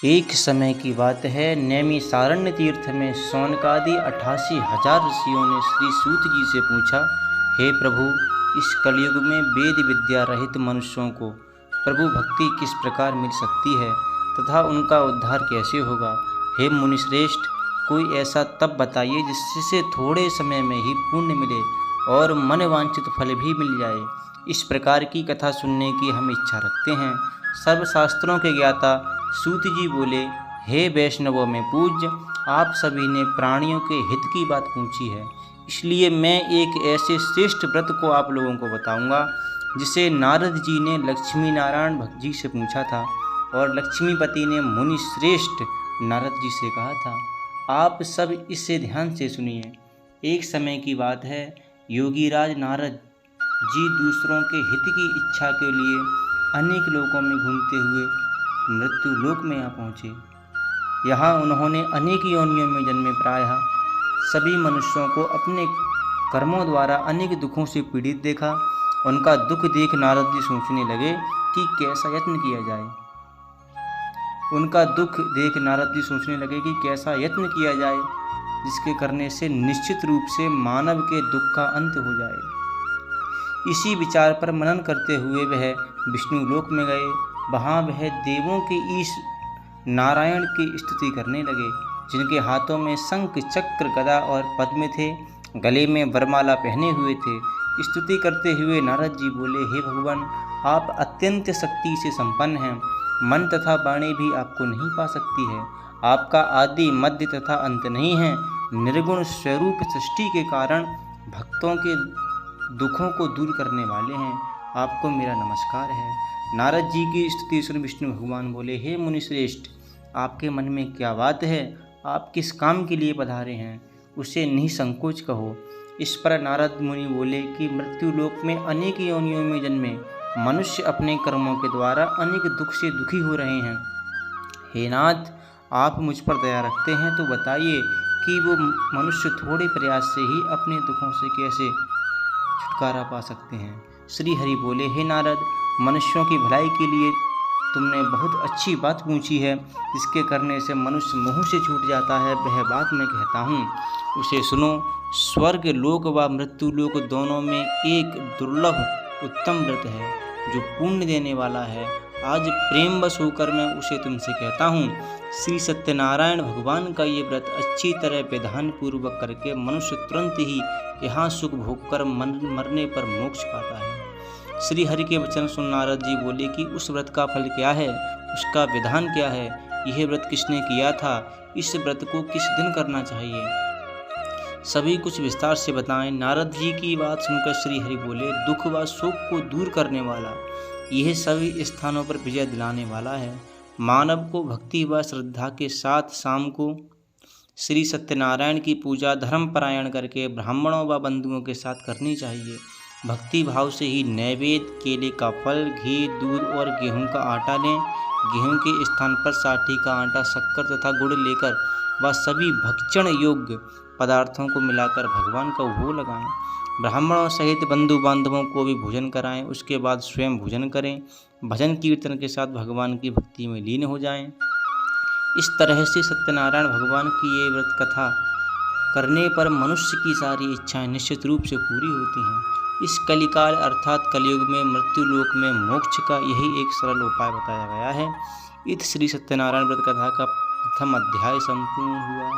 एक समय की बात है, नैमिषारण्य तीर्थ में शौनकादि 88,000 ऋषियों ने श्री सूत जी से पूछा, हे प्रभु, इस कलयुग में वेद विद्या रहित मनुष्यों को प्रभु भक्ति किस प्रकार मिल सकती है तथा उनका उद्धार कैसे होगा। हे मुनिश्रेष्ठ, कोई ऐसा तप बताइए जिससे थोड़े समय में ही पुण्य मिले और मन वांछित फल भी मिल जाए। इस प्रकार की कथा सुनने की हम इच्छा रखते हैं। सर्वशास्त्रों के ज्ञाता सूत जी बोले, हे वैष्णवों में पूज्य, आप सभी ने प्राणियों के हित की बात पूछी है, इसलिए मैं एक ऐसे श्रेष्ठ व्रत को आप लोगों को बताऊंगा जिसे नारद जी ने लक्ष्मी नारायण भक्त जी से पूछा था और लक्ष्मीपति ने मुनि श्रेष्ठ नारद जी से कहा था। आप सब इसे ध्यान से सुनिए। एक समय की बात है, योगीराज नारद जी दूसरों के हित की इच्छा के लिए अनेक लोकों में घूमते हुए मृत्यु लोक में आ पहुँचे। यहाँ उन्होंने अनेक योनियों में जन्मे। प्रायः सभी मनुष्यों को अपने कर्मों द्वारा अनेक दुखों से पीड़ित देखा। उनका दुख देख नारद जी सोचने लगे कि कैसा यत्न किया जाए। जिसके करने से निश्चित रूप से मानव के दुख का अंत हो जाए। इसी विचार पर मनन करते हुए वह विष्णु लोक में गए। वहाँ वह देवों के ईश नारायण की स्तुति करने लगे, जिनके हाथों में शंख चक्र गदा और पद्म थे, गले में वरमाला पहने हुए थे। स्तुति करते हुए नारद जी बोले, हे भगवान, आप अत्यंत शक्ति से संपन्न हैं। मन तथा वाणी भी आपको नहीं पा सकती है। आपका आदि मध्य तथा अंत नहीं है। निर्गुण स्वरूप सृष्टि के कारण भक्तों के दुखों को दूर करने वाले हैं। आपको मेरा नमस्कार है। नारद जी की स्तुति सुन विष्णु भगवान बोले, हे मुनिश्रेष्ठ, आपके मन में क्या बात है? आप किस काम के लिए पधारे हैं, उसे निसंकोच कहो। इस पर नारद मुनि बोले कि मृत्यु लोक में अनेक योनियों में जन्मे मनुष्य अपने कर्मों के द्वारा अनेक दुख से दुखी हो रहे हैं। हे नाथ, आप मुझ पर दया रखते हैं तो बताइए कि वो मनुष्य थोड़े प्रयास से ही अपने दुखों से कैसे छुटकारा पा सकते हैं। श्री हरि बोले, हे नारद, मनुष्यों की भलाई के लिए तुमने बहुत अच्छी बात पूछी है। जिसके करने से मनुष्य मोह से छूट जाता है, वह बात मैं कहता हूँ, उसे सुनो। स्वर्ग लोक व मृत्यु लोक दोनों में एक दुर्लभ उत्तम व्रत है जो पुण्य देने वाला है। आज प्रेमवश होकर मैं उसे तुमसे कहता हूँ। श्री सत्यनारायण भगवान का ये व्रत अच्छी तरह विधान पूर्वक करके मनुष्य तुरंत ही यहाँ सुख भोग कर मरने पर मोक्ष पाता है। श्री हरि के वचन सुन नारद जी बोले कि उस व्रत का फल क्या है, उसका विधान क्या है, यह व्रत किसने किया था, इस व्रत को किस दिन करना चाहिए, सभी कुछ विस्तार से बताएं। नारद जी की बात सुनकर श्री हरि बोले, दुख व शोक को दूर करने वाला, यह सभी स्थानों पर विजय दिलाने वाला है। मानव को भक्ति व श्रद्धा के साथ शाम को श्री सत्यनारायण की पूजा धर्मपरायण करके ब्राह्मणों व बंधुओं के साथ करनी चाहिए। भक्ति भाव से ही नैवेद्य, केले का फल, घी, दूध और गेहूं का आटा लें। गेहूं के स्थान पर साठी का आटा, शक्कर तथा गुड़ लेकर वह सभी भक्षण योग्य पदार्थों को मिलाकर भगवान का भोग लगाएं। ब्राह्मणों सहित बंधु बांधवों को भी भोजन कराएं। उसके बाद स्वयं भोजन करें। भजन कीर्तन के साथ भगवान की भक्ति में लीन हो जाएं। इस तरह से सत्यनारायण भगवान की ये व्रत कथा करने पर मनुष्य की सारी इच्छाएं निश्चित रूप से पूरी होती हैं। इस कलिकाल अर्थात कलयुग में मृत्यु लोक में मोक्ष का यही एक सरल उपाय बताया गया है। इत श्री सत्यनारायण व्रत कथा का प्रथम अध्याय संपूर्ण हुआ।